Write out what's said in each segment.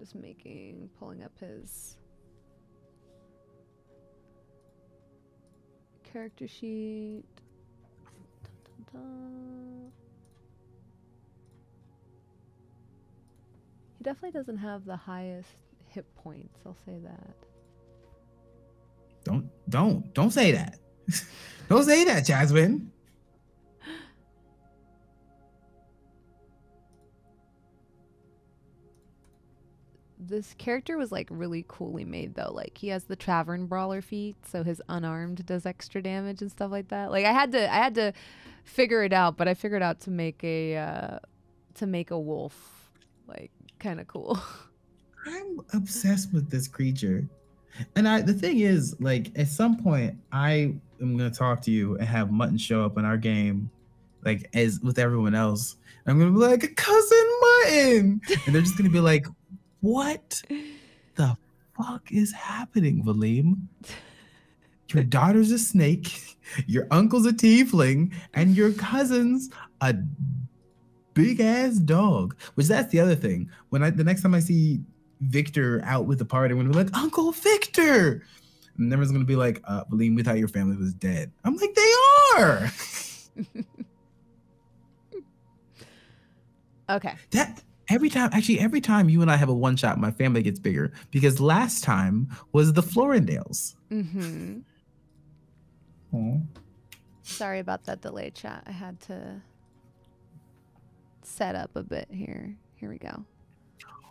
Just pulling up his character sheet. Dun, dun, dun. He definitely doesn't have the highest hit points, I'll say that. Don't say that. Don't say that, Jasmine. This character was like really coolly made though. Like he has the Tavern Brawler feat, so his unarmed does extra damage and stuff like that. Like I had to figure it out, but I figured out to make a wolf like kind of cool. I'm obsessed with this creature. And the thing is, like, at some point I am gonna talk to you and have Mutton show up in our game, like as with everyone else. I'm gonna be like, cousin Mutton, and they're just gonna be like, what the fuck is happening, Valym? Your daughter's a snake, your uncle's a tiefling, and your cousin's a big ass dog. Which that's the other thing. When the next time I see Victor out with the party, I'm gonna be like, Uncle Victor, and everyone's gonna be like, Valym, we thought your family was dead. I'm like, they are. Okay. Every time you and I have a one shot, my family gets bigger, because last time was the Florindales. Mm-hmm. Aww. Sorry about that delay, chat. I had to set up a bit here. Here we go.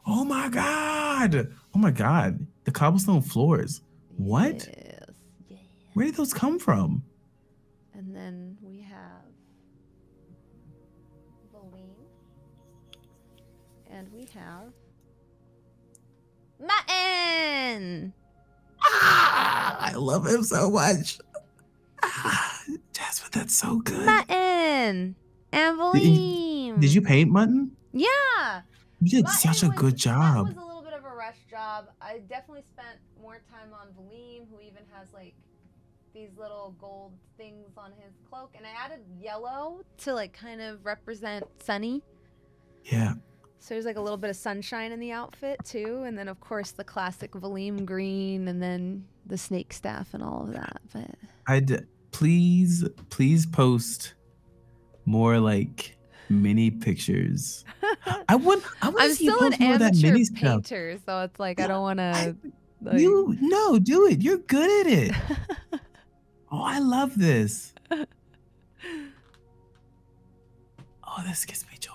Oh my god! Oh my god! The cobblestone floors. What? Yes. Yeah. Where did those come from? And then we have Valym. And we have Mutton! I love him so much. Jasmine, that's so good. Mutton! And Valym! Did you paint Mutton? Yeah! You did such a good job. Mutton was a little bit of a rush job. I definitely spent more time on Valym, who even has like these little gold things on his cloak. And I added yellow to like kind of represent Sunny. Yeah. So there's like a little bit of sunshine in the outfit too, and then of course the classic Valym green, and then the snake staff and all of that. But please post more like mini pictures. I want I'm still an amateur painter, so it's like I don't want to. Like... do it. You're good at it. Oh, I love this. Oh, this gives me joy.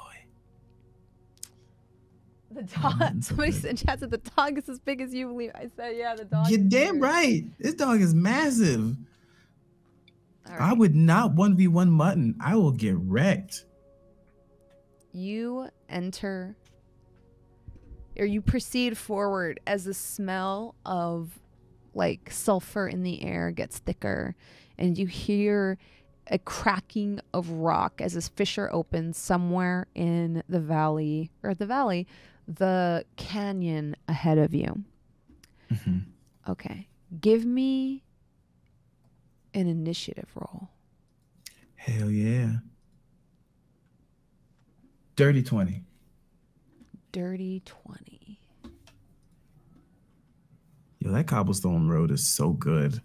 The dog. Somebody said, "Chat said the dog is as big as you believe." I said, "Yeah, the dog." You're damn right. This dog is massive. Right. I would not 1v1 Mutton. I will get wrecked. You enter, or you proceed forward as the smell of like sulfur in the air gets thicker, and you hear a cracking of rock as this fissure opens somewhere in the valley, the canyon ahead of you. Mm-hmm. Okay. Give me an initiative roll. Hell yeah. Dirty 20. Dirty 20. Yo, that cobblestone road is so good.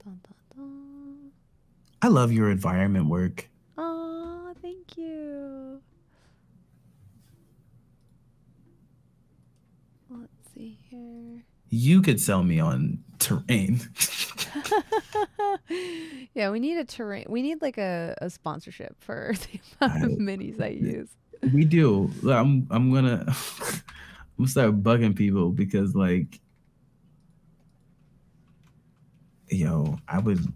Dun, dun, dun. I love your environment work. Oh, thank you. Let's see here. You could sell me on terrain. Yeah, we need a terrain. We need like a sponsorship for the amount of minis I use. We do. I'm gonna start bugging people because like, yo, I would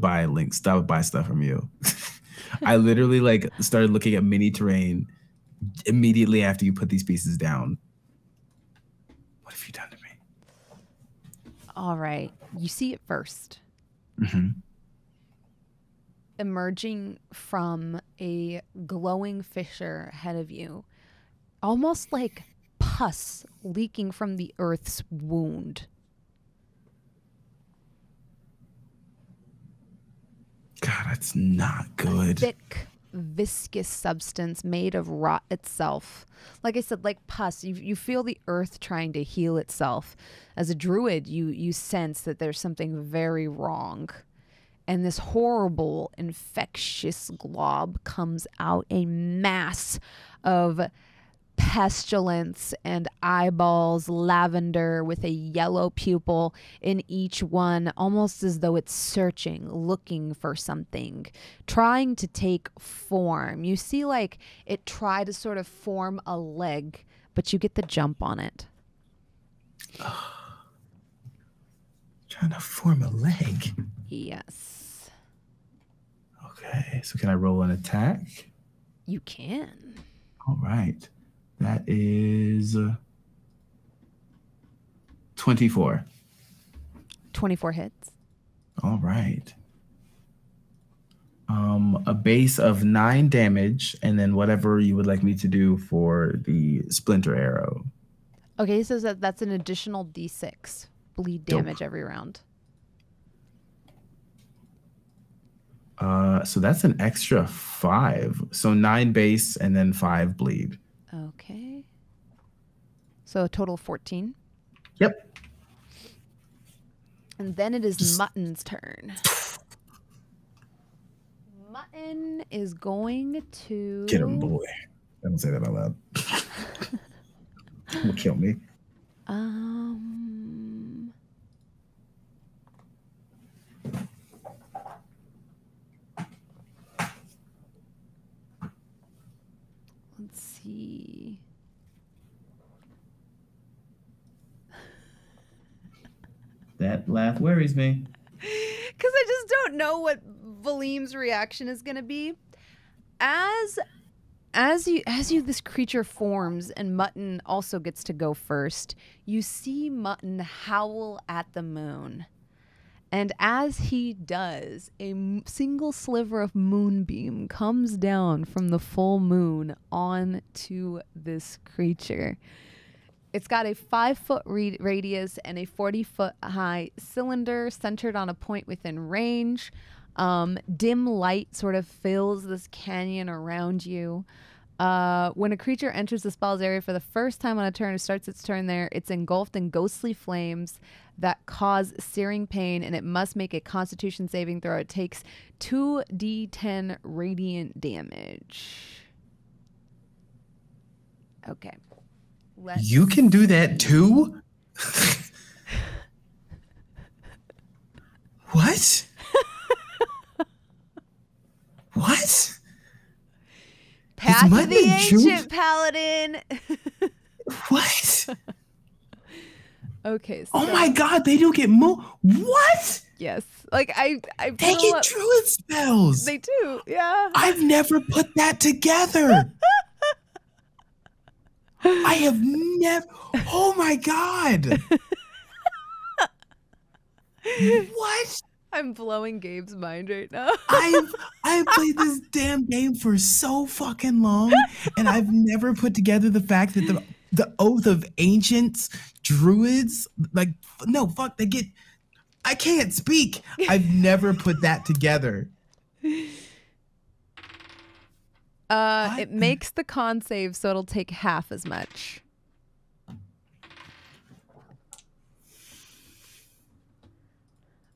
buy links. I would buy stuff from you. I literally like started looking at mini terrain immediately after you put these pieces down. What have you done to me? All right. You see it first. Mm-hmm. Emerging from a glowing fissure ahead of you, almost like pus leaking from the earth's wound. God, that's not good. Thick viscous substance made of rot itself. Like I said, like pus, you feel the earth trying to heal itself. As a druid, you sense that there's something very wrong. And this horrible, infectious glob comes out, a mass of pestilence and eyeballs, lavender with a yellow pupil in each one, almost as though it's searching, looking for something, trying to take form. You see like it try to sort of form a leg, but you get the jump on it. Trying to form a leg? Yes. Okay, so can I roll an attack? You can. All right. That is 24. 24 hits. All right. A base of 9 damage, and then whatever you would like me to do for the splinter arrow. Okay, so that's an additional D6 bleed damage every round. So that's an extra 5. So 9 base and then 5 bleed. Okay. So a total of 14. Yep. And then it is Mutton's turn. Mutton is going to... Get him, boy. Don't say that out loud. He'll kill me. Let's see. That laugh worries me. Because I just don't know what Valym's reaction is going to be. As this creature forms and Mutton also gets to go first, you see Mutton howl at the moon. And as he does, a single sliver of moonbeam comes down from the full moon onto this creature. It's got a 5-foot radius and a 40-foot high cylinder centered on a point within range. Dim light sort of fills this canyon around you. When a creature enters the spell's area for the first time on a turn, it starts its turn there, it's engulfed in ghostly flames that cause searing pain, and it must make a Constitution saving throw. It takes 2d10 radiant damage. Okay. You can do that too? What? What? Path of the Ancient Paladin. What? Okay. So oh my God, they do get more. What? Yes. Like I they get druid spells. They do. Yeah. I've never put that together. I have never. Oh my God. What? I'm blowing Gabe's mind right now. I've played this damn game for so fucking long, and I've never put together the fact that the Oath of Ancients, druids, like, no, fuck, they get, I can't speak. I've never put that together. It makes the con save, so it'll take half as much.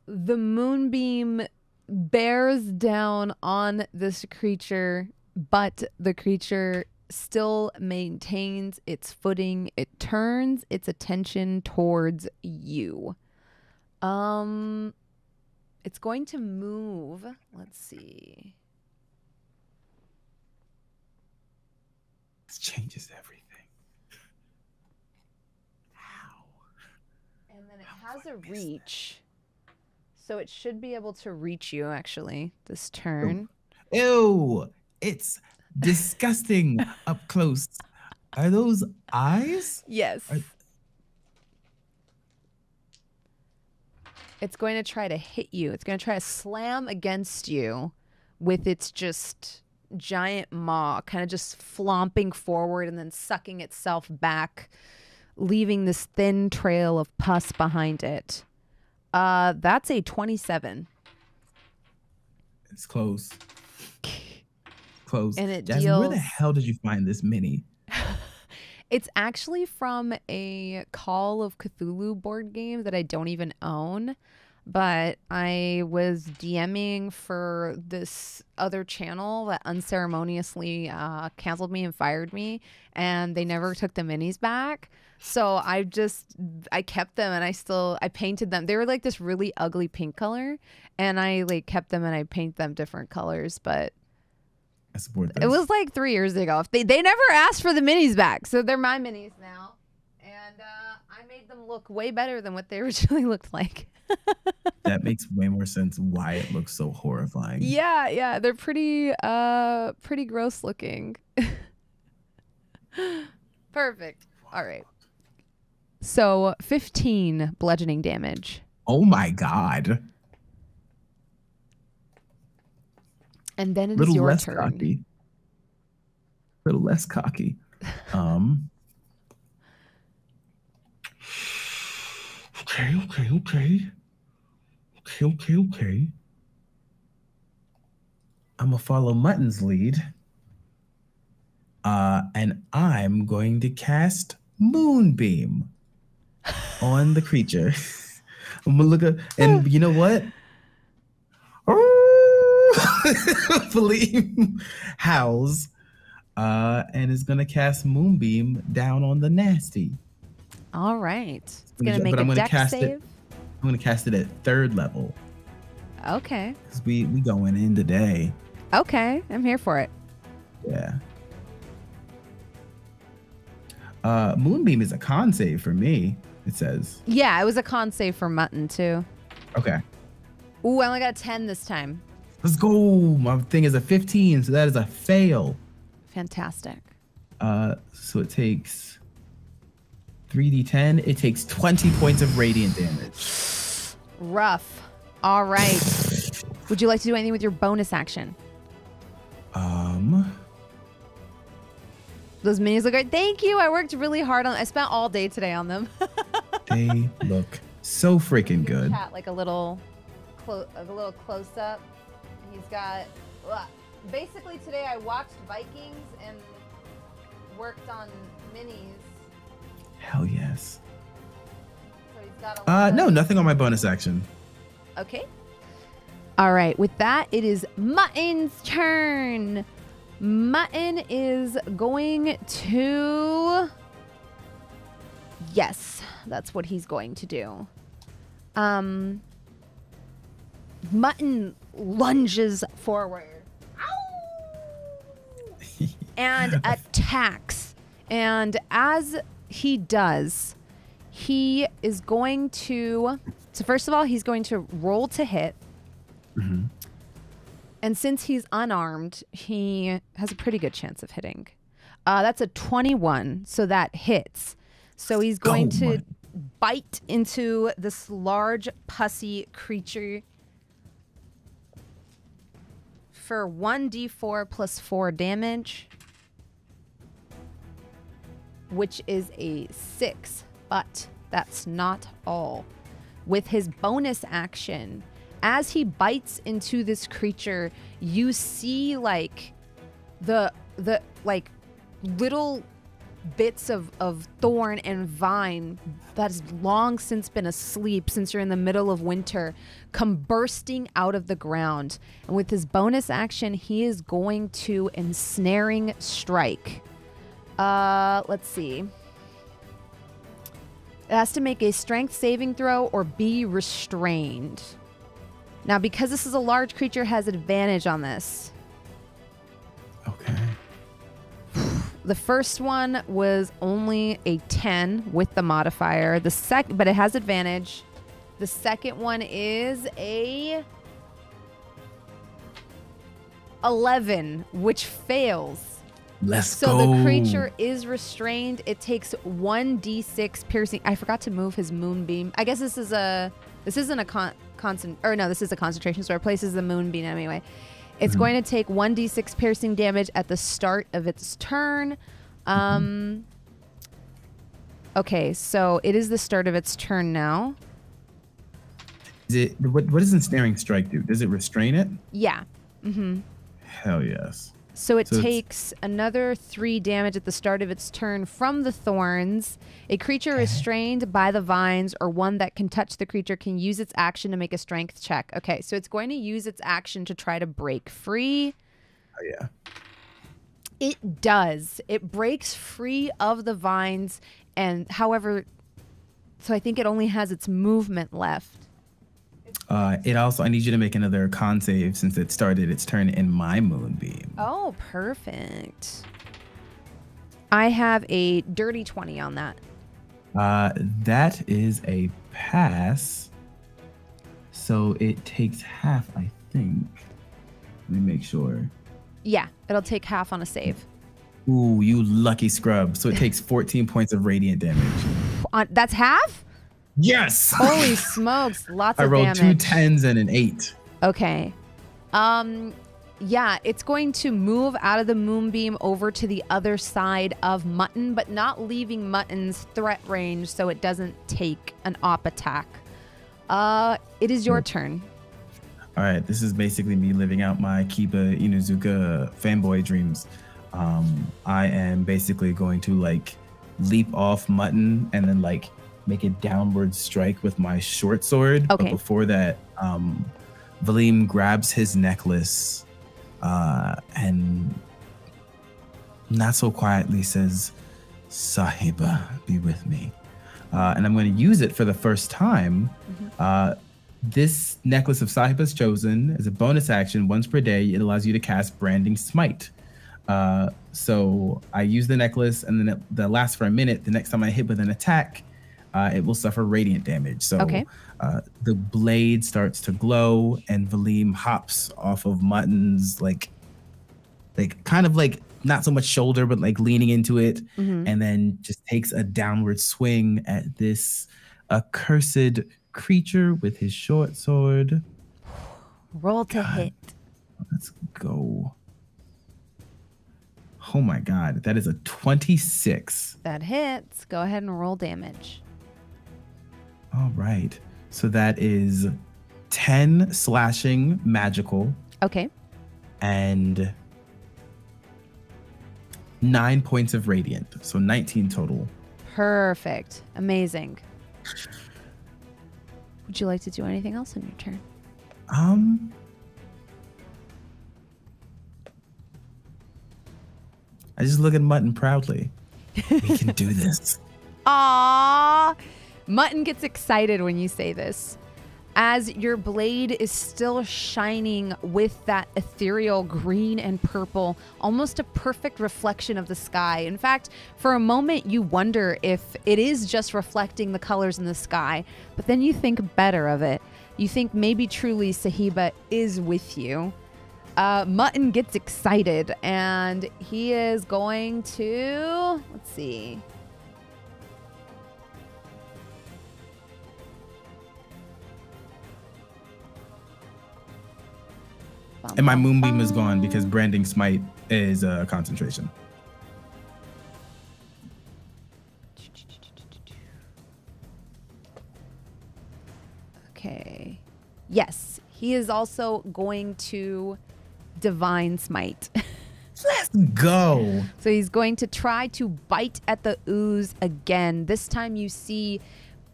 The moonbeam bears down on this creature, but the creature still maintains its footing. It turns its attention towards you. It's going to move. Let's see. This changes everything. How? And then it has a reach. So it should be able to reach you, actually, this turn. Ew! It's disgusting up close. Are those eyes? Yes. It's going to try to hit you. It's going to try to slam against you with its just giant maw, kind of just flomping forward and then sucking itself back, leaving this thin trail of pus behind it. That's a 27. It's close. Close. And it Jasmine, where the deals... hell did you find this mini? It's actually from a Call of Cthulhu board game that I don't even own, but I was DMing for this other channel that unceremoniously canceled me and fired me, and they never took the minis back. So I kept them, and I painted them. They were like this really ugly pink color, and I like kept them and I paint them different colors, but I support this. it was like 3 years ago. They never asked for the minis back, so they're my minis now. And I made them look way better than what they originally looked like. That makes way more sense why it looks so horrifying. Yeah, they're pretty gross looking. Perfect. All right. So 15 bludgeoning damage. Oh my god. And then it is your turn. Cocky. Little less cocky. Okay. I'm gonna follow Mutton's lead. And I'm going to cast Moonbeam on the creature. I'm gonna look at, and you know what? Valym howls and is gonna cast Moonbeam down on the nasty. All right. It's gonna make a dex save. I'm gonna cast it at 3rd level. Okay. Because we going in today. Okay, I'm here for it. Yeah. Moonbeam is a con save for me, it says. Yeah, it was a con save for Mutton too. Okay. Ooh, I only got a 10 this time. Let's go. My thing is a 15, so that is a fail. Fantastic. So it takes 3d10. It takes 20 points of radiant damage. Rough. All right. Would you like to do anything with your bonus action? Those minis look great. Thank you. I worked really hard on. I spent all day today on them. They look so freaking good. Chat, like a little close up. He's got. Basically today I watched Vikings and worked on minis. Hell yes. So he's got no, nothing on my bonus action. Okay. All right. With that, it is Mutton's turn. Mutton is going to... Yes, that's what he's going to do. Mutton lunges forward. And attacks. And as he does, he is going to... So first of all, he's going to roll to hit. Mm-hmm. And since he's unarmed, he has a pretty good chance of hitting. That's a 21, so that hits. So he's going to bite into this large, pussy creature for 1d4 plus 4 damage, which is a 6, but that's not all. With his bonus action, as he bites into this creature, you see like the like little bits of thorn and vine that has long since been asleep since you're in the middle of winter come bursting out of the ground. And with his bonus action, he is going to ensnaring strike. Let's see. It has to make a strength saving throw or be restrained. Now, because this is a large creature, it has advantage on this. Okay. The first one was only a 10 with the modifier. But it has advantage. The second one is a 11, which fails. Let's go. So the creature is restrained. It takes 1d6 piercing. I forgot to move his moonbeam. I guess this isn't a this is a concentration, so it places the moonbeam anyway. It's going to take 1d6 piercing damage at the start of its turn. Okay, so it is the start of its turn now. What does ensnaring strike do? Does it restrain it? Yeah. Hell yes. So it takes another 3 damage at the start of its turn from the thorns. A creature restrained by the vines or one that can touch the creature can use its action to make a strength check. Okay, so it's going to use its action to try to break free. Oh, yeah. It does. It breaks free of the vines, and however, so I think it only has its movement left. It also, I need you to make another con save since it started its turn in my moonbeam. Oh, perfect. I have a dirty 20 on that. That is a pass. So it takes half, I think. Let me make sure. Yeah, it'll take half on a save. Ooh, you lucky scrub. So it takes 14 points of radiant damage. That's half? Yes! Holy smokes, lots of damage. I rolled 2 10s and an 8. Okay. Yeah, it's going to move out of the moonbeam over to the other side of Mutton, but not leaving Mutton's threat range so it doesn't take an op attack. It is your turn. All right, this is basically me living out my Kiba Inuzuka fanboy dreams. I am basically going to like leap off Mutton and then like make a downward strike with my short sword. Okay. But before that, Valym grabs his necklace and not so quietly says, Sahiba, be with me. And I'm going to use it for the first time. This necklace of Sahiba is chosen as a bonus action. Once per day, it allows you to cast Branding Smite. So I use the necklace, and then that lasts for a minute. The next time I hit with an attack, it will suffer radiant damage. So the blade starts to glow, and Valym hops off of Mutton's like kind of like not so much shoulder, but like leaning into it, and then just takes a downward swing at this accursed creature with his short sword. Roll to hit. Let's go. Oh my God, that is a 26. That hits. Go ahead and roll damage. All right. So that is 10 slashing magical. Okay. And 9 points of radiant. So 19 total. Perfect. Amazing. Would you like to do anything else in your turn? I just look at Mutton proudly. We can do this. Aww. Mutton gets excited when you say this. As your blade is still shining with that ethereal green and purple, almost a perfect reflection of the sky. In fact, for a moment, you wonder if it is just reflecting the colors in the sky, but then you think better of it. You think maybe truly Sahiba is with you. Mutton gets excited, and he is going to, let's see. And my moonbeam is gone because Branding Smite is a concentration. Okay. Yes, he is also going to Divine Smite. Let's go. So he's going to try to bite at the ooze again. This time you see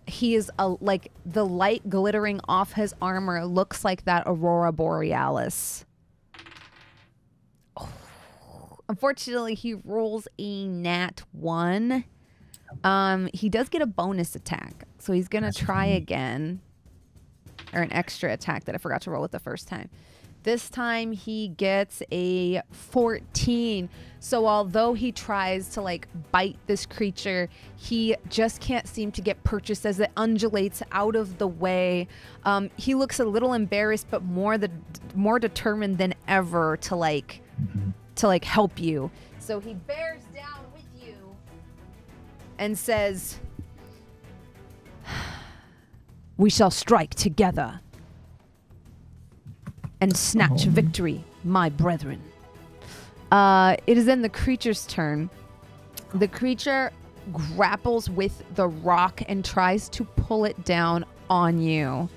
he is like the light glittering off his armor looks like that Aurora Borealis. Oh. Unfortunately, he rolls a nat 1. He does get a bonus attack, so he's gonna try again, or an extra attack that I forgot to roll with the first time. This time he gets a 14. So although he tries to like bite this creature, he just can't seem to get purchased as it undulates out of the way. He looks a little embarrassed, but more determined than ever to like help you. So he bears down with you and says, "We shall strike together and snatch victory, my brethren." It is then the creature's turn. The creature grapples with the rock and tries to pull it down on you.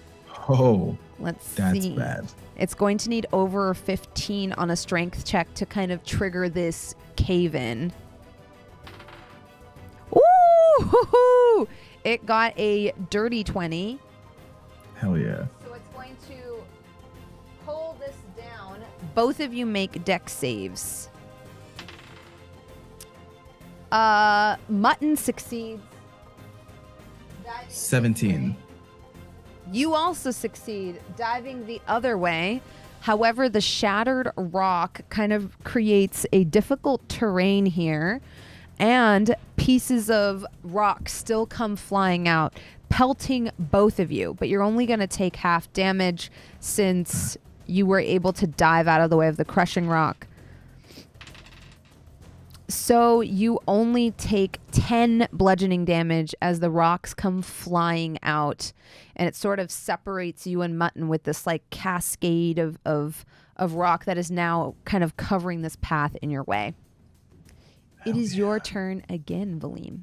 Oh, let's that's see. bad. It's going to need over 15 on a strength check to kind of trigger this cave-in. Ooh! It got a dirty 20. Hell yeah. So it's going to pull this down. Both of you make dex saves. Mutton succeeds. 17. You also succeed diving the other way. However, the shattered rock kind of creates a difficult terrain here, and pieces of rock still come flying out, pelting both of you, but you're only going to take half damage since you were able to dive out of the way of the crushing rock. So you only take 10 bludgeoning damage as the rocks come flying out, and it sort of separates you and Mutton with this like cascade of rock that is now kind of covering this path in your way. It is your turn again, Valym.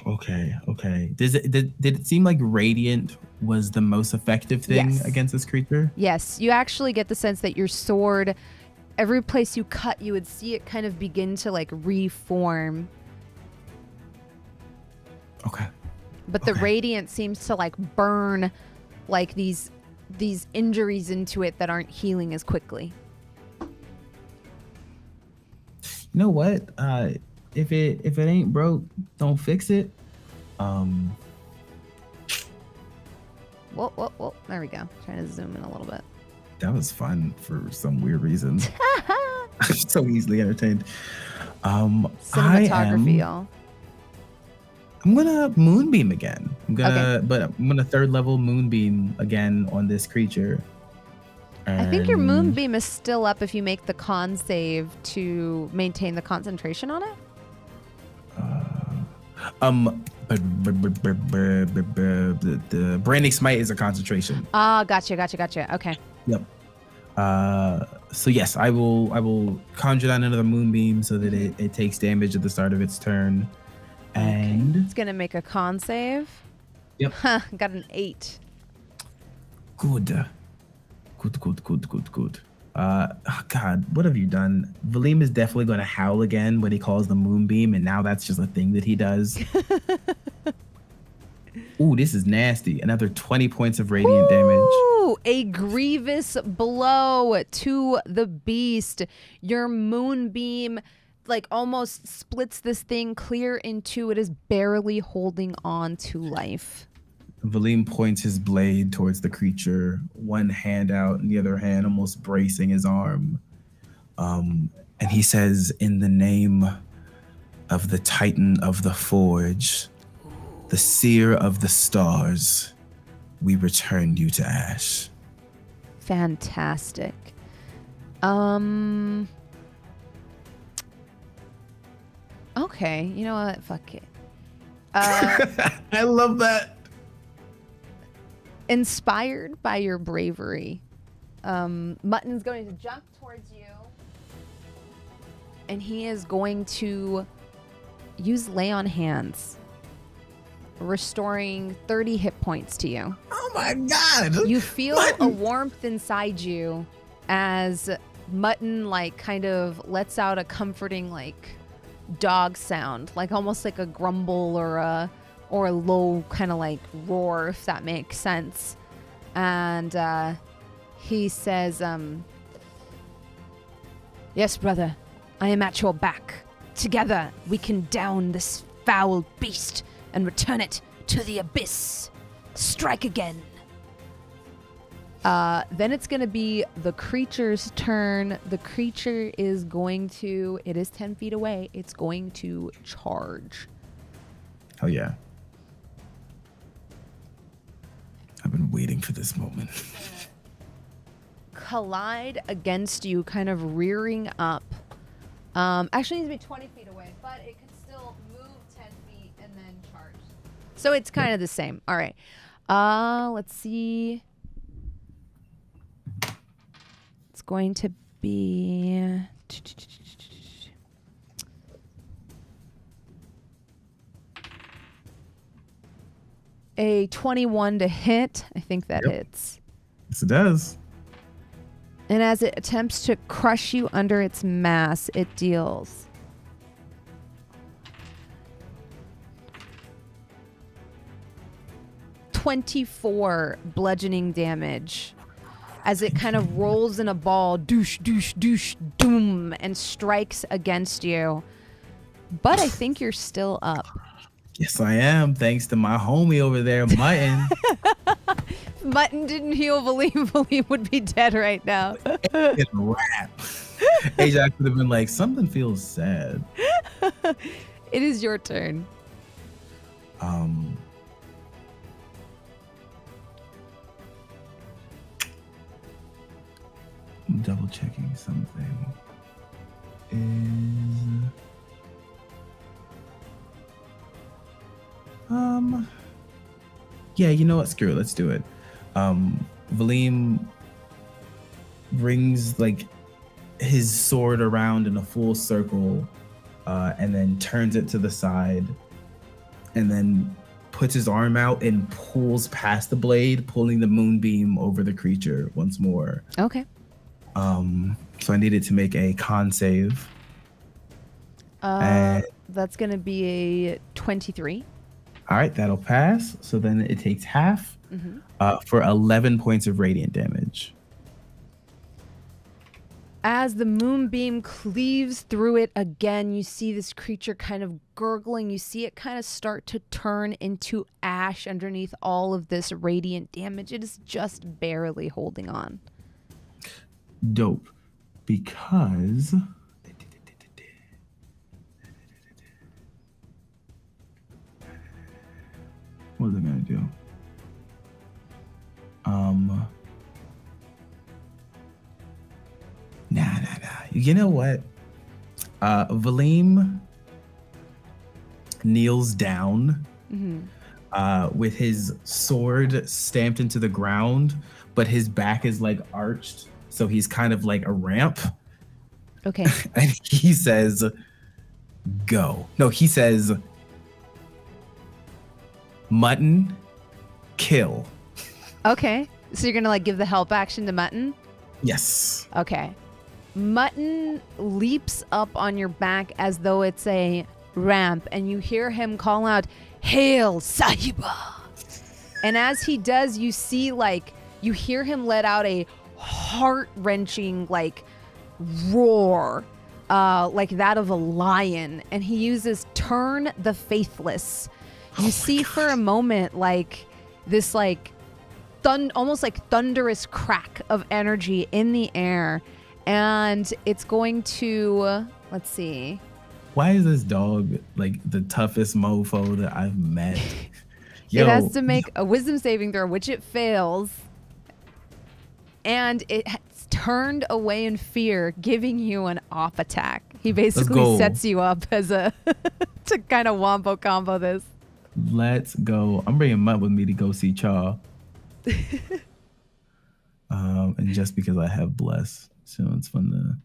Okay. Did it seem like Radiant was the most effective thing against this creature? Yes, you actually get the sense that your sword, every place you cut, you would see it kind of begin to like reform. Okay. But the Radiant seems to like burn like these injuries into it that aren't healing as quickly. You know what? If it ain't broke, don't fix it. Whoa, there we go. Trying to zoom in a little bit. That was fun for some weird reason. I'm so easily entertained. Cinematography, y'all. I'm gonna moonbeam again. But I'm gonna third level moonbeam again on this creature. I think your moonbeam is still up if you make the con save to maintain the concentration on it. The branding smite is a concentration. Ah, gotcha. Okay. Yep. So yes, I will conjure down another moonbeam so that it takes damage at the start of its turn. And it's gonna make a con save. Yep. Got an 8. Good. God, what have you done? Valym is definitely going to howl again when he calls the moonbeam, and now that's just a thing that he does. Ooh, this is nasty. Another 20 points of radiant damage. Ooh, a grievous blow to the beast. Your moonbeam like almost splits this thing clear in two. It is barely holding on to life. Valym points his blade towards the creature, one hand out and the other hand almost bracing his arm. And he says, in the name of the Titan of the Forge, the Seer of the Stars, we return you to ash. Fantastic. Okay, you know what? Fuck it. I love that. Inspired by your bravery, Mutton's going to jump towards you, and he is going to use Lay on Hands, restoring 30 hit points to you. Oh my God! You feel a warmth inside you as Mutton like kind of lets out a comforting like dog sound, like almost like a grumble or a low kind of like roar, if that makes sense. And he says, yes, brother, I am at your back. Together we can down this foul beast and return it to the abyss. Strike again. Then it's going to be the creature's turn. The creature is going to, it is 10 feet away. It's going to charge. Oh yeah. I've been waiting for this moment. Collide against you, kind of rearing up. Actually, it needs to be 20 feet away, but it could still move 10 feet and then charge. So it's kind of the same. All right. Let's see. It's going to be... a 21 to hit. I think that hits. Yes, it does. And as it attempts to crush you under its mass, it deals 24 bludgeoning damage as it kind of rolls in a ball, douche, douche, douche, doom, and strikes against you. But I think you're still up. Yes, I am. Thanks to my homie over there, Mutton. Mutton didn't heal Valym. Valym would be dead right now. It's a wrap. Ajax would have been like, something feels sad. It is your turn. I'm double checking something. Yeah, you know what? Screw it. Let's do it. Valym brings like his sword around in a full circle, and then turns it to the side, and then puts his arm out and pulls past the blade, pulling the moonbeam over the creature once more. Okay. So I needed to make a con save. That's gonna be a 23. All right, that'll pass. So then it takes half for 11 points of radiant damage. As the moonbeam cleaves through it again, you see this creature kind of gurgling. You see it kind of start to turn into ash underneath all of this radiant damage. It is just barely holding on. Dope. Because... what was I gonna do? Nah. You know what? Valym kneels down with his sword stamped into the ground, but his back is like arched, so he's kind of like a ramp. Okay. And he says, go. No, he says, Mutton, kill. Okay. So you're going to like give the help action to Mutton? Yes. Okay. Mutton leaps up on your back as though it's a ramp, and you hear him call out, "Hail, Sahiba!" And as he does, you see like, you hear him let out a heart-wrenching like roar, like that of a lion, and he uses Turn the Faithless. You see for a moment like this like almost like thunderous crack of energy in the air, and it's going to, let's see. Why is this dog like the toughest mofo that I've met? Yo. It has to make a wisdom saving throw, which it fails. And it's turned away in fear, giving you an off attack. He basically sets you up as a to kind of wombo combo this. Let's go. I'm bringing Mutt with me to go see Chaw. And just because I have Bless, so it's fun to...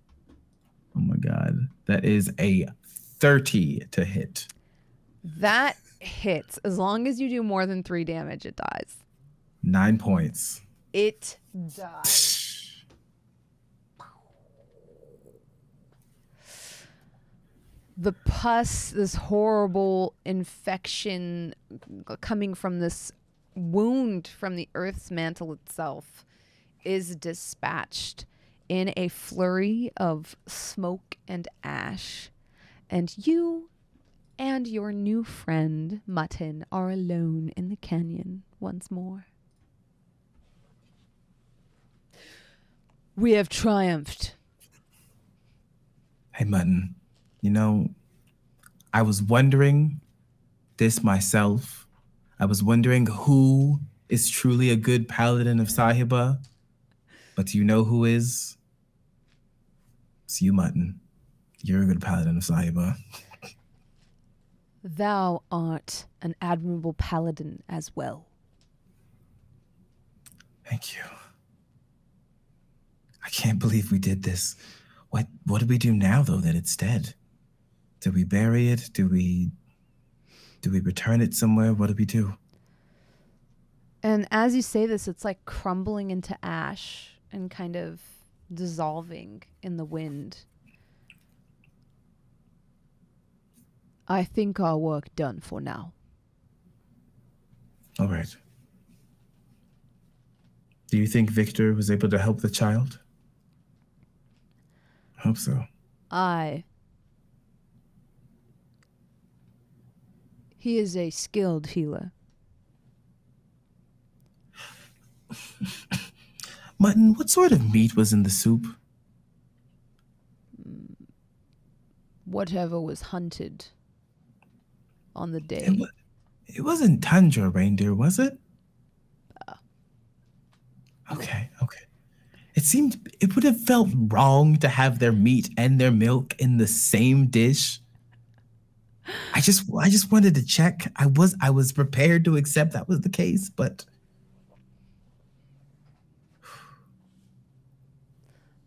Oh my God. That is a 30 to hit. That hits. As long as you do more than 3 damage, it dies. 9 points. It dies. The pus, this horrible infection coming from this wound from the Earth's mantle itself, is dispatched in a flurry of smoke and ash. And you and your new friend, Mutton, are alone in the canyon once more. We have triumphed. Hey, Mutton. You know, I was wondering this myself. I was wondering who is truly a good paladin of Sahiba. But do you know who is? It's you, Mutton. You're a good paladin of Sahiba. Thou art an admirable paladin as well. Thank you. I can't believe we did this. What do we do now, though, that it's dead? Do we bury it? Do we return it somewhere? What do we do? And as you say this, it's like crumbling into ash and kind of dissolving in the wind. I think our work done for now. All right. Do you think Victor was able to help the child? I hope so. He is a skilled healer. Mutton, what sort of meat was in the soup? Whatever was hunted on the day. It wasn't tundra reindeer, was it? Okay. It would have felt wrong to have their meat and their milk in the same dish. I just wanted to check. I was prepared to accept that was the case, but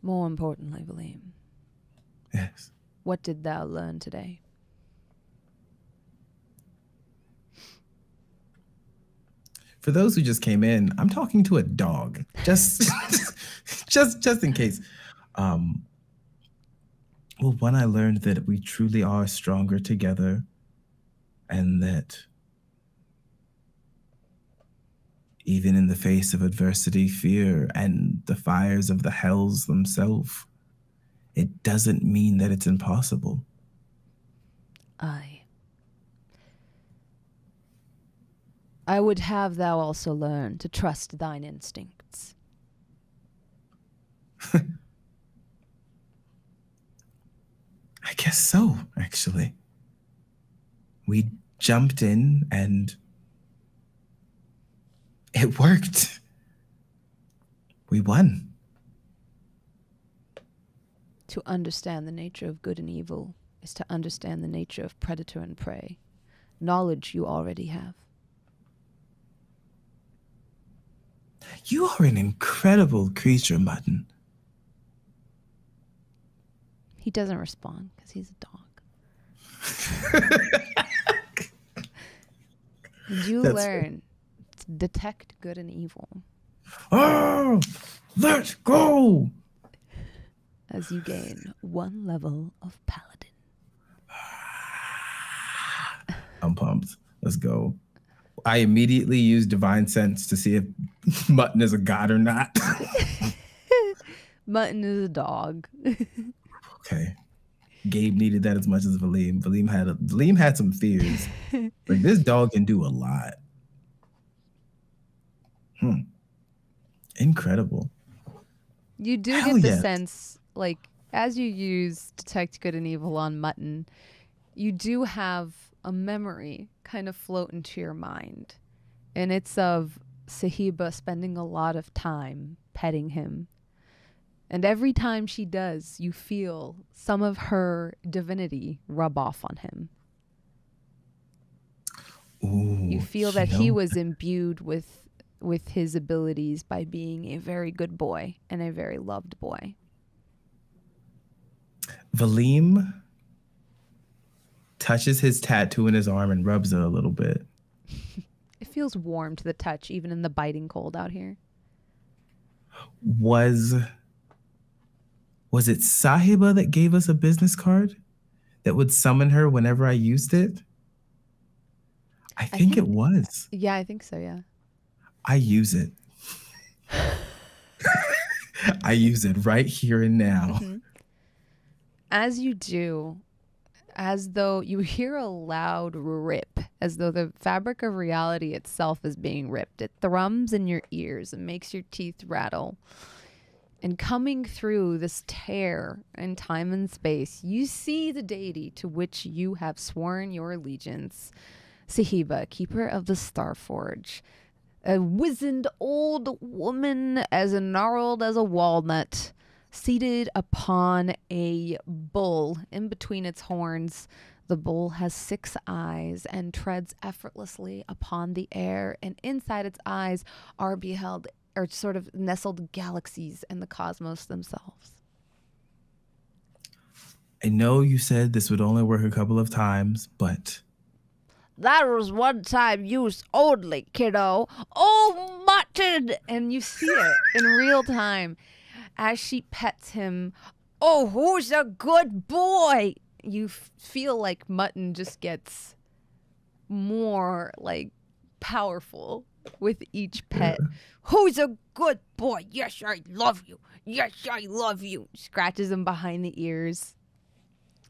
more importantly, Valym. Yes. What did thou learn today? For those who just came in, I'm talking to a dog. Just in case. Well, one, I learned that we truly are stronger together, and that even in the face of adversity, fear, and the fires of the hells themselves, it doesn't mean that it's impossible. I would have thou also learn to trust thine instincts. I guess so, actually. We jumped in and it worked. We won. To understand the nature of good and evil is to understand the nature of predator and prey. Knowledge you already have. You are an incredible creature, Mutton. He doesn't respond because he's a dog. Did you learn to detect good and evil? Oh, let's go! As you gain 1 level of Pal-adin. I'm pumped. Let's go. I immediately use Divine Sense to see if Mutton is a god or not. Mutton is a dog. Okay. Gabe needed that as much as Valym. Valym had some fears. Like, this dog can do a lot. Incredible. You do get the sense, like, as you use Detect Good and Evil on Mutton, you do have a memory kind of float into your mind. And it's of Sahiba spending a lot of time petting him. And every time she does, you feel some of her divinity rub off on him. Ooh, you feel that he was imbued with his abilities by being a very good boy and a very loved boy. Valym touches his tattoo in his arm and rubs it a little bit. It feels warm to the touch, even in the biting cold out here. Was it Sahiba that gave us a business card that would summon her whenever I used it? I think it was. Yeah, I think so, yeah. I use it. I use it right here and now. Mm-hmm. As you do, as though you hear a loud rip, as though the fabric of reality itself is being ripped. It thrums in your ears and makes your teeth rattle. And coming through this tear in time and space, you see the deity to which you have sworn your allegiance. Sahiba, keeper of the Starforge. A wizened old woman as gnarled as a walnut, seated upon a bull in between its horns. The bull has 6 eyes and treads effortlessly upon the air, and inside its eyes are beheld or sort of nestled galaxies and the cosmos themselves. I know you said this would only work a couple of times, but That was one time use only, kiddo. Oh, mutton! And you see it in real time as she pets him. Oh, who's a good boy? You feel like Mutton just gets more, like, powerful with each pet. Yeah. Who's a good boy? Yes, I love you. Yes, I love you. Scratches him behind the ears.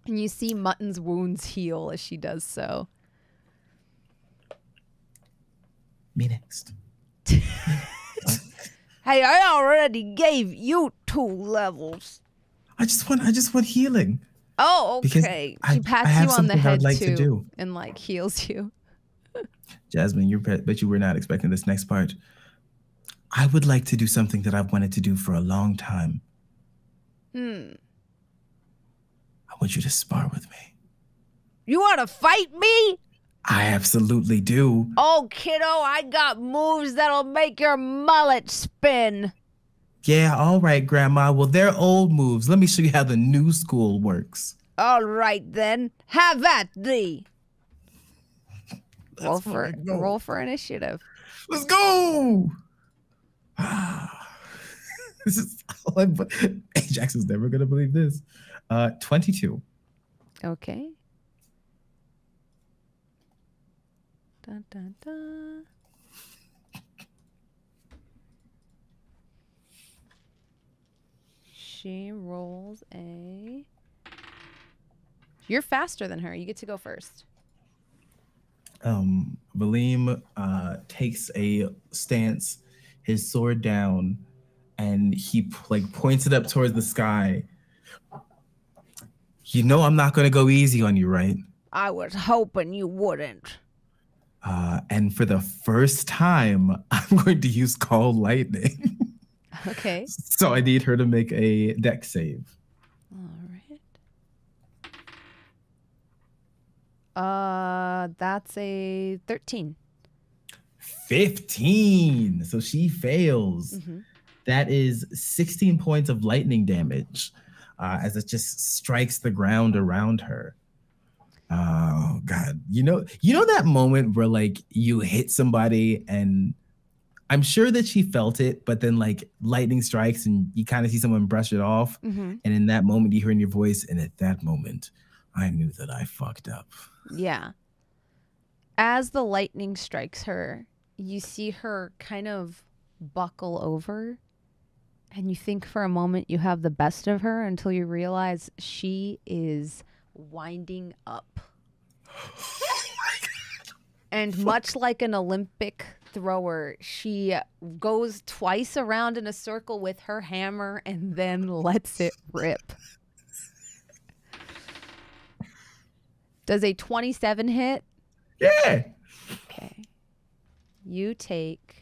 And you see Mutton's wounds heal as she does so. Me next. Hey, I already gave you 2 levels. I just want healing. Oh, okay. She pats you on the head too, and like heals you. Jasmine, but you were not expecting this next part. I would like to do something that I've wanted to do for a long time. I want you to spar with me. You want to fight me? I absolutely do. Oh, kiddo, I got moves that'll make your mullet spin. Yeah, all right, Grandma. Well, they're old moves. Let me show you how the new school works. All right, then. Have at thee. Roll for initiative. Let's go! This is Ajax is never going to believe this. 22. Okay. Dun, dun, dun. She rolls a... You're faster than her. You get to go first. Valym takes a stance, his sword down, and he like points it up towards the sky. You know I'm not going to go easy on you, right? I was hoping you wouldn't. And for the first time, I'm going to use Call Lightning. Okay. So I need her to make a dex save. All right. That's a 13. 15. So she fails. Mm-hmm. That is 16 points of lightning damage as it just strikes the ground around her. Oh God. You know that moment where like you hit somebody and I'm sure that she felt it, but then like lightning strikes and you kind of see someone brush it off. Mm-hmm. And in that moment you hear in your voice, and at that moment I knew that I fucked up. Yeah. As the lightning strikes her, you see her kind of buckle over, and you think for a moment you have the best of her until you realize she is winding up. And much like an Olympic thrower, she goes twice around in a circle with her hammer and then lets it rip. Does a 27 hit? Yeah. Okay. You take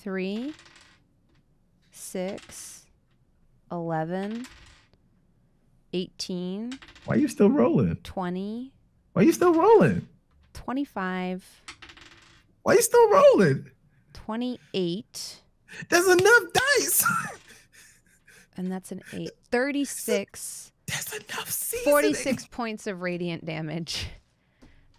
3, 6, 11, 18. Why are you still rolling? 20. Why are you still rolling? 25. Why are you still rolling? 28. There's enough dice. And that's an 8. 36. That's enough seasoning. 46 points of radiant damage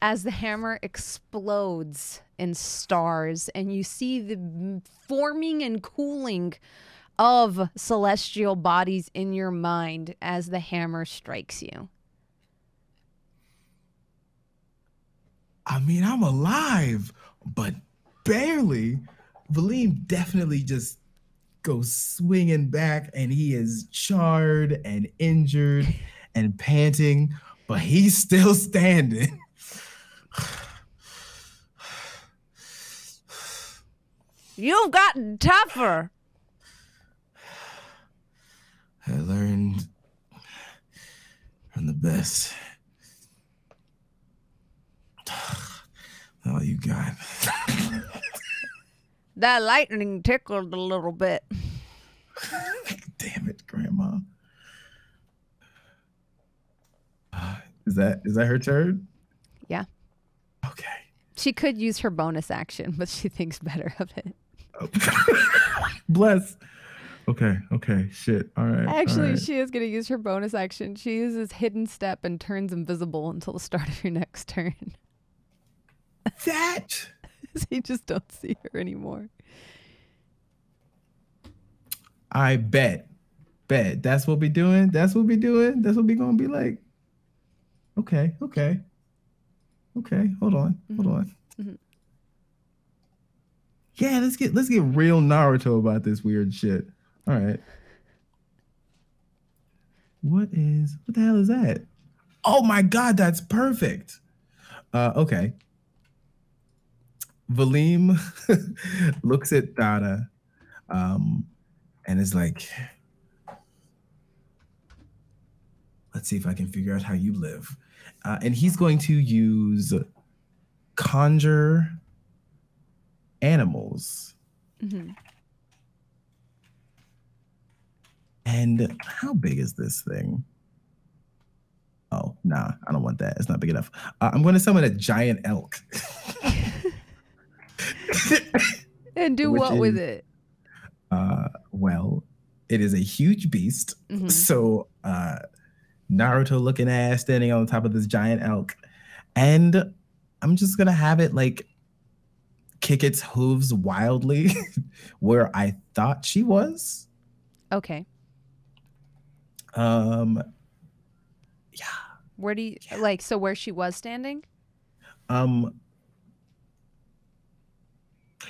as the hammer explodes in stars, and you see the forming and cooling of celestial bodies in your mind as the hammer strikes you. I mean, I'm alive, but barely. Valym definitely just goes swinging back, and he is charred and injured and panting, but he's still standing. You've gotten tougher. I learned from the best. All you got. That lightning tickled a little bit. Damn it, Grandma. Is that her turn? Yeah. Okay. She could use her bonus action, but she thinks better of it. Bless. Okay. Shit. All right. Actually, all right. she is going to use her bonus action. She uses hidden step and turns invisible until the start of your next turn. That. So you just don't see her anymore. I bet. That's what we doing. That's what we doing. That's what we gonna be like. Okay. Hold on. Mhm. Yeah, let's get real Naruto about this weird shit. All right. What the hell is that? Oh my god, that's perfect. Okay. Valym looks at Dada and is like, let's see if I can figure out how you live. And he's going to use conjure animals. Mm-hmm. And how big is this thing? Oh, nah, I don't want that. It's not big enough. I'm going to summon a giant elk. And do what with it? Well, it is a huge beast. Mm-hmm. So Naruto looking ass standing on top of this giant elk. And I'm just going to have it like kick its hooves wildly where I thought she was. Okay. Yeah. Where do you like, so where she was standing?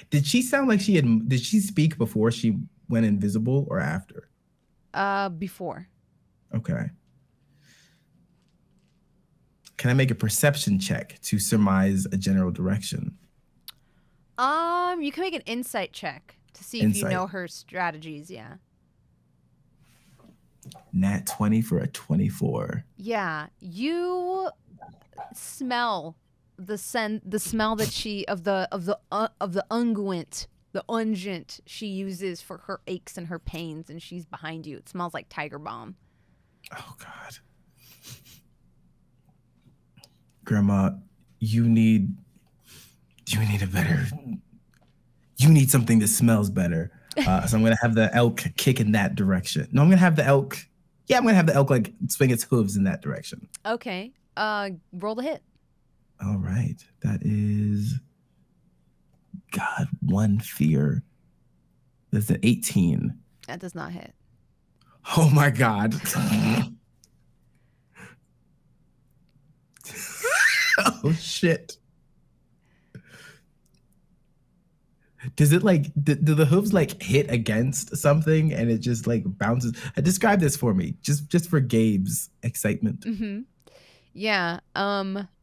Did she sound like did she speak before she went invisible or after? Before. Okay. Can I make a perception check to surmise a general direction? You can make an insight check to see if you know her strategies, yeah. Nat 20 for a 24. Yeah, you smell the smell that she of the unguent, the unguent she uses for her aches and her pains, and she's behind you. It smells like tiger balm. Oh God. Grandma, you need something that smells better. So I'm gonna have the elk kick in that direction. No, I'm gonna have the elk. Yeah, I'm gonna have the elk like swing its hooves in that direction. Okay. Roll the hit. All right. That is God, 1 fear. That's an 18. That does not hit. Oh my God. Oh shit. Does it like do the hooves like hit against something and it just like bounces? Describe this for me, just for Gabe's excitement. Mm-hmm. Yeah.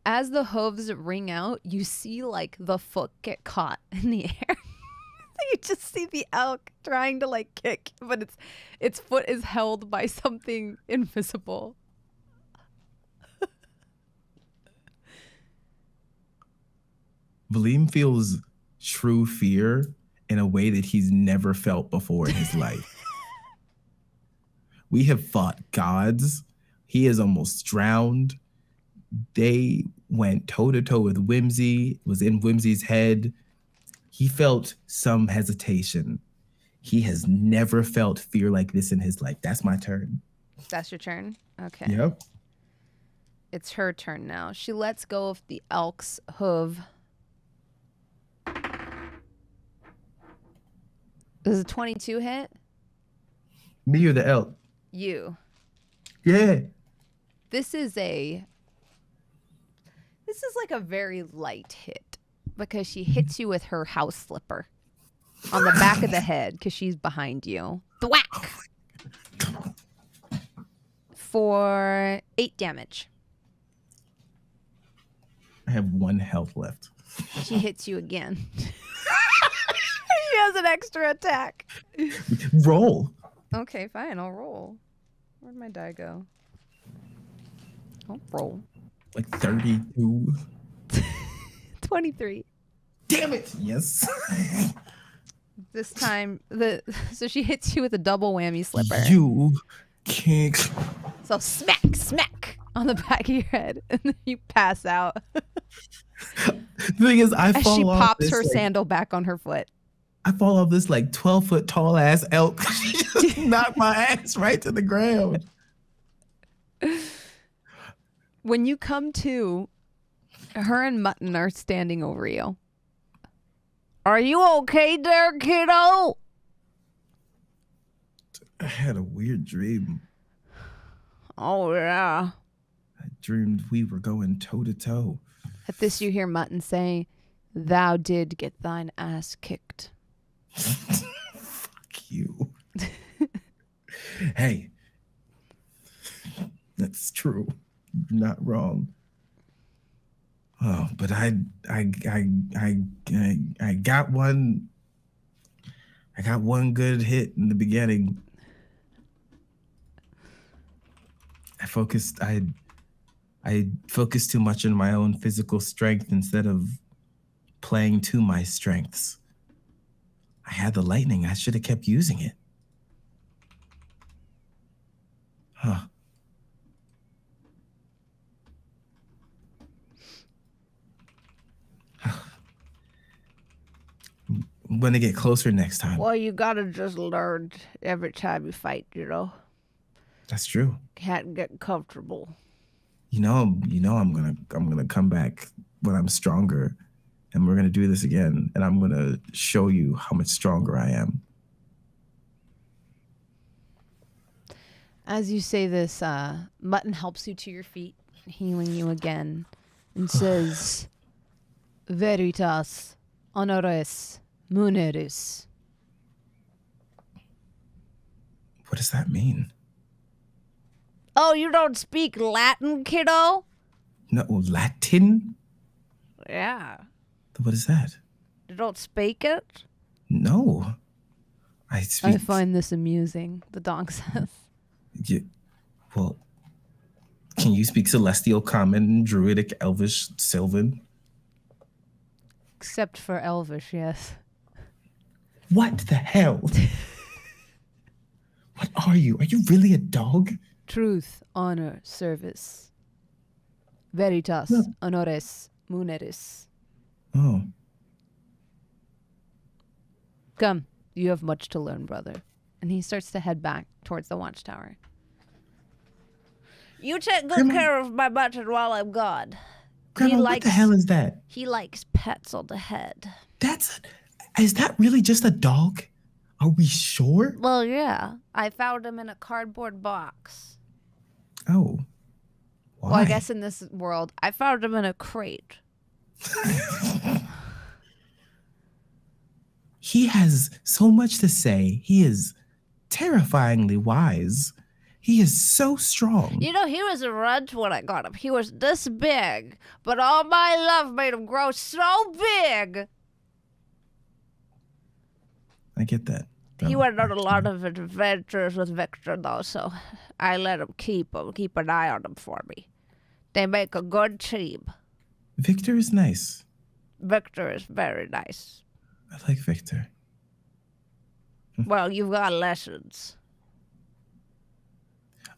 As the hooves ring out, you see like the foot get caught in the air. You just see the elk trying to like kick, but its foot is held by something invisible. Valym feels true fear in a way that he's never felt before in his life. We have fought gods. He is almost drowned. They went toe-to-toe with Whimsy, was in Whimsy's head. He felt some hesitation. He has never felt fear like this in his life. That's my turn. That's your turn? Okay. Yep. It's her turn now. She lets go of the elk's hoof. Does a 22 hit? Me or the elk? You. Yeah. This is like a very light hit because she hits you with her house slipper on the back of the head because she's behind you. Thwack! For 8 damage. I have 1 health left. She hits you again. She has an extra attack. Roll. Okay, fine. I'll roll. Where'd my die go? I'll roll. Like 32. 23. Damn it. Yes. This time, so she hits you with a double whammy slipper. You can't. So smack, smack on the back of your head, and then you pass out. The thing is, as she pops her sandal back on her foot. I fall off this like 12-foot tall ass elk. Knock my ass right to the ground. When you come to, her and Mutton are standing over you. Are you okay there, kiddo? I had a weird dream. Oh, yeah. I dreamed we were going toe to toe. At this you hear Mutton say, "Thou did get thine ass kicked." Fuck you. Hey. That's true. You're not wrong. Oh, but I got one. I got one good hit in the beginning. I focused too much on my own physical strength instead of playing to my strengths. I had the lightning. I should have kept using it. Huh. I'm going to get closer next time. Well, you gotta just learn every time you fight, you know? That's true. Can't get comfortable. You know I'm gonna come back when I'm stronger, and we're gonna do this again, and I'm gonna show you how much stronger I am. As you say this, Mutton helps you to your feet, healing you again, and says, "Veritas honores muneris." What does that mean? Oh, you don't speak Latin, kiddo? No, Latin? Yeah. What is that? You don't speak it? No. I find this amusing, the dog says. Well, can you speak Celestial, Common, Druidic, Elvish, Sylvan? Except for Elvish, yes. What the hell? What are you? Are you really a dog? Truth, honor, service. Veritas, honores, muneris. Oh. Come, you have much to learn, brother. And he starts to head back towards the watchtower. You take good care of my button while I'm gone. Grandma, what the hell is that? He likes pets on the head. Is that really just a dog? Are we sure? Well, yeah. I found him in a cardboard box. Oh. Why? Well, I guess in this world, I found him in a crate. He has so much to say. He is terrifyingly wise. He is so strong. You know, he was a runt when I got him. He was this big, but all my love made him grow so big. I get that. He went on a lot of adventures with Victor, though, so I let him keep an eye on him for me. They make a good team. Victor is nice. Victor is very nice. I like Victor. Well, you've got lessons.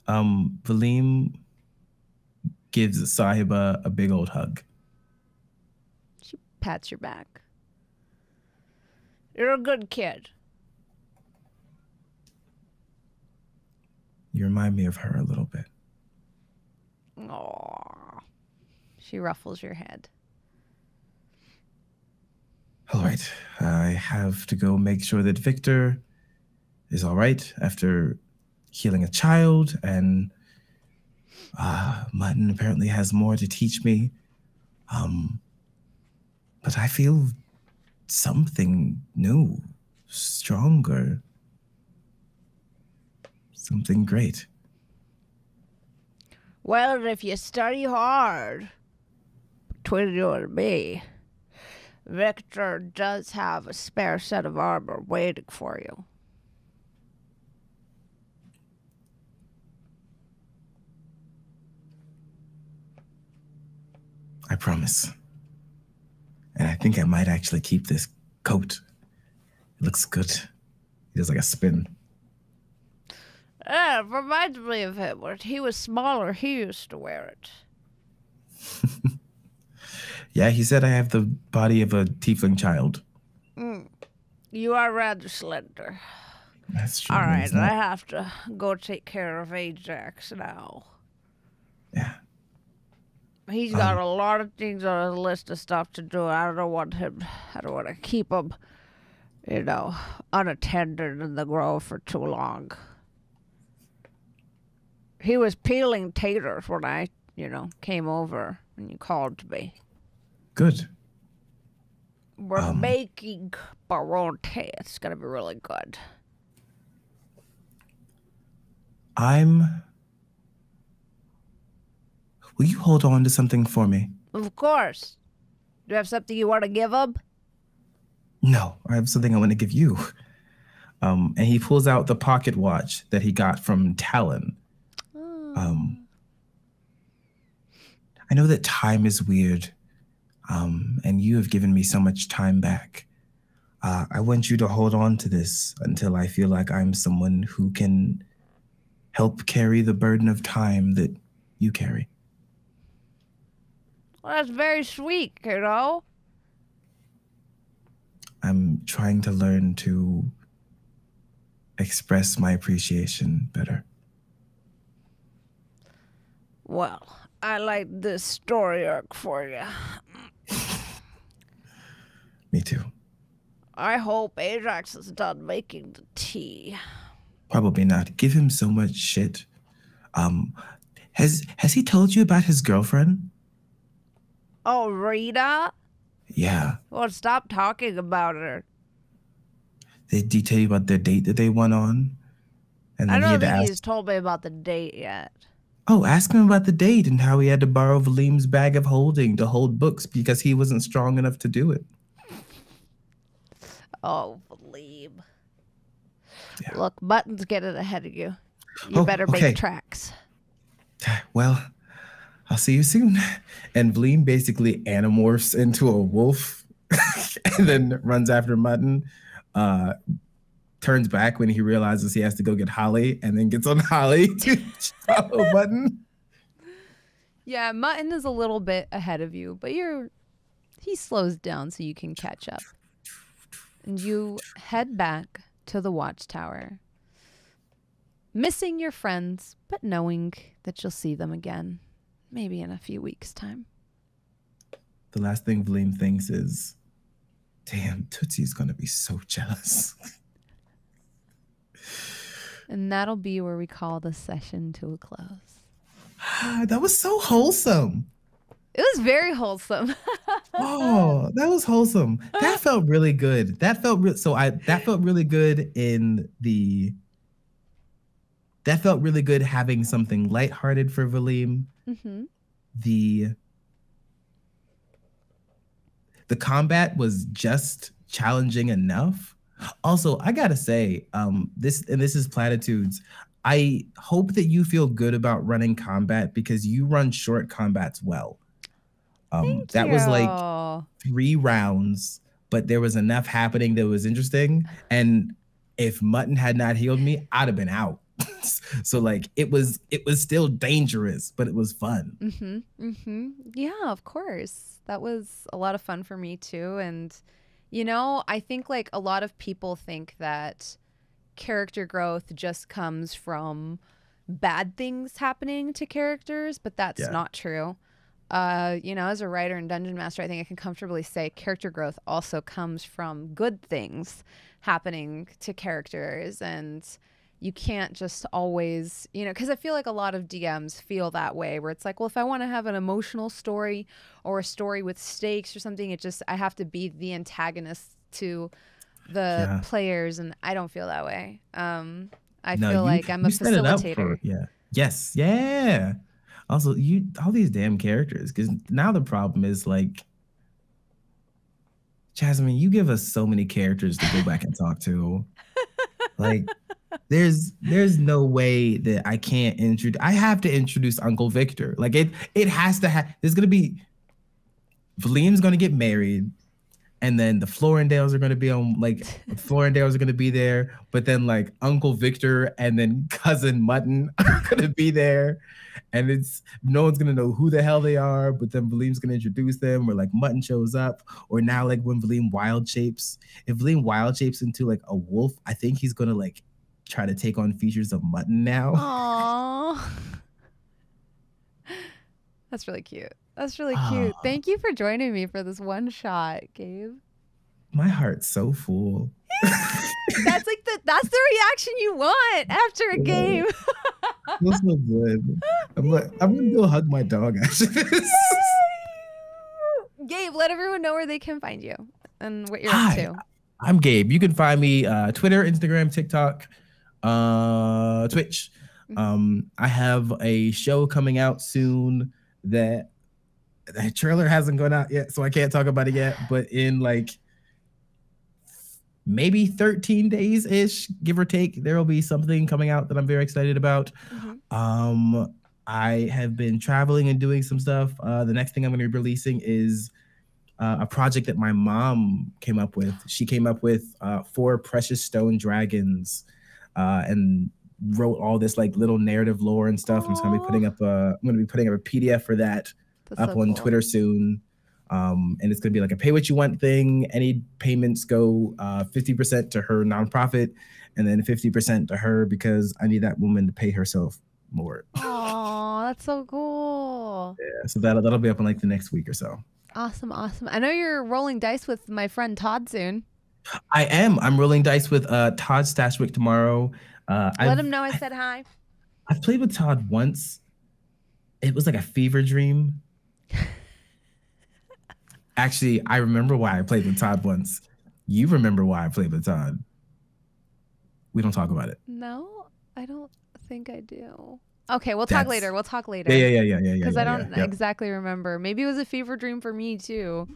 Valym gives Sahiba a big old hug. She pats your back. You're a good kid. You remind me of her a little bit. Aww. She ruffles your head. All right. I have to go make sure that Victor is all right after healing a child, and Mutton apparently has more to teach me. But I feel something new, stronger, something great. Well, if you study hard, between you and me, Victor does have a spare set of armor waiting for you. I promise. And I think I might actually keep this coat. It looks good. He does like a spin. It reminds me of him. When he was smaller, he used to wear it. Yeah, he said I have the body of a tiefling child. You are rather slender. That's true. All I mean, right, it's not, I have to go take care of Ajax now. yeah. He's got a lot of things on his list of stuff to do. I don't want to keep him, unattended in the grove for too long. He was peeling taters when I, came over and you called me. Good. We're making baronte. It's gonna be really good. Will you hold on to something for me? Of course. Do you have something you want to give him? No, I have something I want to give you. And he pulls out the pocket watch that he got from Talon. I know that time is weird, and you have given me so much time back. I want you to hold on to this until I feel like I'm someone who can help carry the burden of time that you carry. Well, that's very sweet, kiddo. I'm trying to learn to express my appreciation better. Well, I like this story arc for you. Me too. I hope Ajax is done making the tea. Probably not. Give him so much shit. Has he told you about his girlfriend? Oh, Rita? Yeah. Well, stop talking about her. Did he tell you about their date that they went on? And then I he don't had to think ask. he's told me about the date yet. Oh, ask him about the date and how he had to borrow Valym's bag of holding to hold books because he wasn't strong enough to do it. Oh, Valym. Yeah. Look, Mutton's getting ahead of you. You better make tracks. Well, I'll see you soon. And Valym basically anamorphs into a wolf and then runs after Mutton. Turns back when he realizes he has to go get Holly and then gets on Holly to follow Mutton. Yeah, Mutton is a little bit ahead of you, but he slows down so you can catch up. And you head back to the watchtower, missing your friends, but knowing that you'll see them again, maybe in a few weeks' time. The last thing Valym thinks is, damn, Tootsie's gonna be so jealous. And that'll be where we call the session to a close. That was so wholesome. It was very wholesome. Oh, that was wholesome. That felt really good. That felt really good that felt really good having something lighthearted for Valym. Mm-hmm. The combat was just challenging enough. Also, I gotta say, this is Platitudes. I hope that you feel good about running combat because you run short combats well. That was like 3 rounds, but there was enough happening that was interesting. And if Mutton had not healed me, I'd have been out. So like it was still dangerous, but it was fun. Mm-hmm. Mm-hmm. Yeah, of course. That was a lot of fun for me too. And I think like a lot of people think that character growth just comes from bad things happening to characters, but that's not true. As a writer and dungeon master, I think I can comfortably say character growth also comes from good things happening to characters. And you can't just always, because I feel like a lot of DMs feel that way, where it's like, well, if I want to have an emotional story or a story with stakes or something, I have to be the antagonist to the players, and I don't feel that way. I feel like I'm a facilitator. Yes. Yeah. Also, all these damn characters, because now the problem is like, Jasmine, you give us so many characters to go back and talk to. Like, there's no way that I can't introduce. I have to introduce Uncle Victor. Like it has to have. There's gonna be. Valym's gonna get married, and then the Florindales are gonna be on. Like Florindales are gonna be there, but then like Uncle Victor and then cousin Mutton are gonna be there, and no one's gonna know who the hell they are. But then Valym's gonna introduce them, or like Mutton shows up, or now like when Valym wild shapes. If Valym wild shapes into like a wolf, I think he's gonna like try to take on features of mutton now. Aww. That's really cute. That's really cute. Thank you for joining me for this one shot, Gabe. My heart's so full. That's the reaction you want after a game. Feels so good. I'm gonna go hug my dog after this. Gabe, let everyone know where they can find you and what you're up to. I'm Gabe. You can find me Twitter, Instagram, TikTok, Twitch. I have a show coming out soon that the trailer hasn't gone out yet, so I can't talk about it yet. But in like maybe 13 days ish, give or take, there will be something coming out that I'm very excited about. I have been traveling and doing some stuff. The next thing I'm going to be releasing is a project that my mom came up with. She came up with 4 precious stone dragons and wrote all this like little narrative lore and stuff. I'm going to be putting up a PDF for that. That's up so on cool. Twitter soon. And it's going to be like a pay what you want thing. Any payments go 50% to her nonprofit and then 50% to her because I need that woman to pay herself more. Oh, that's so cool. Yeah, so that'll be up in like the next week or so. Awesome. I know you're rolling dice with my friend Todd soon. I am. I'm rolling dice with Todd Stashwick tomorrow. Let him know I said hi. I've played with Todd once. It was like a fever dream. Actually, I remember why I played with Todd once. You remember why I played with Todd. We don't talk about it. No, I don't think I do. Okay, we'll talk later. Yeah. Because I don't exactly remember. Maybe it was a fever dream for me too.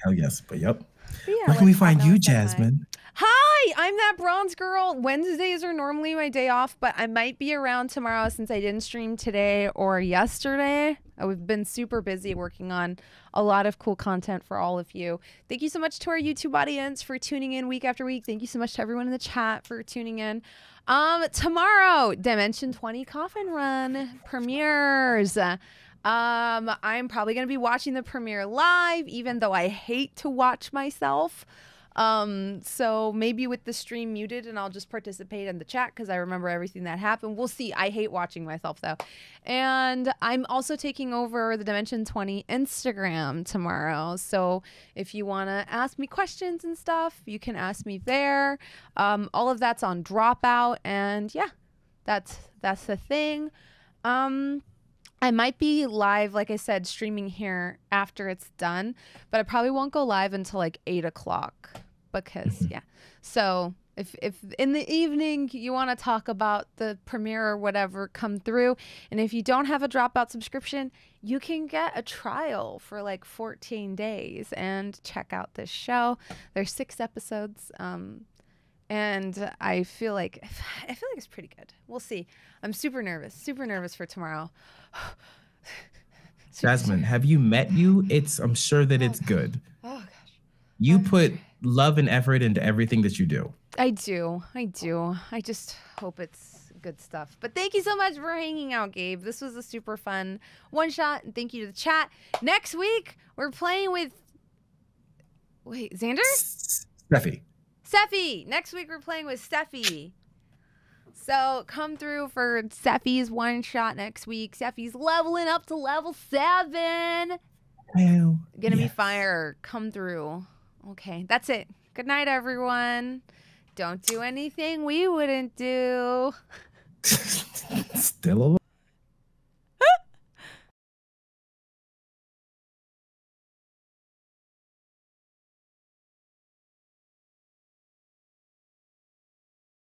Hell yes, but yep. But yeah, where can we find you, Jasmine? Hi, I'm that bronze girl. Wednesdays are normally my day off, but I might be around tomorrow since I didn't stream today or yesterday. I've been super busy working on a lot of cool content for all of you. Thank you so much to our YouTube audience for tuning in week after week. Thank you so much to everyone in the chat for tuning in. Tomorrow, Dimension 20 Coffin Run premieres. I'm probably going to be watching the premiere live, even though I hate to watch myself. So maybe with the stream muted and I'll just participate in the chat because I remember everything that happened. We'll see. I hate watching myself though. And I'm also taking over the Dimension 20 Instagram tomorrow. So if you want to ask me questions and stuff, you can ask me there. All of that's on Dropout. And yeah, that's the thing. I might be live, like I said, streaming here after it's done, but I probably won't go live until like 8 o'clock because, yeah. So if in the evening you want to talk about the premiere or whatever, come through. And if you don't have a Dropout subscription, you can get a trial for like 14 days and check out this show. There's 6 episodes. And I feel like it's pretty good. We'll see. I'm super nervous for tomorrow. Jasmine, have you met you? I'm sure that it's good. Oh gosh. You put love and effort into everything that you do. I do. I just hope it's good stuff. But thank you so much for hanging out, Gabe. This was a super fun one shot. And thank you to the chat. Next week, we're playing with Xander? Steffi. Next week we're playing with Steffi. So come through for Steffi's one shot next week. Steffi's leveling up to level 7. Gonna be fire. Come through. Okay, that's it. Good night, everyone. Don't do anything we wouldn't do. Still alive.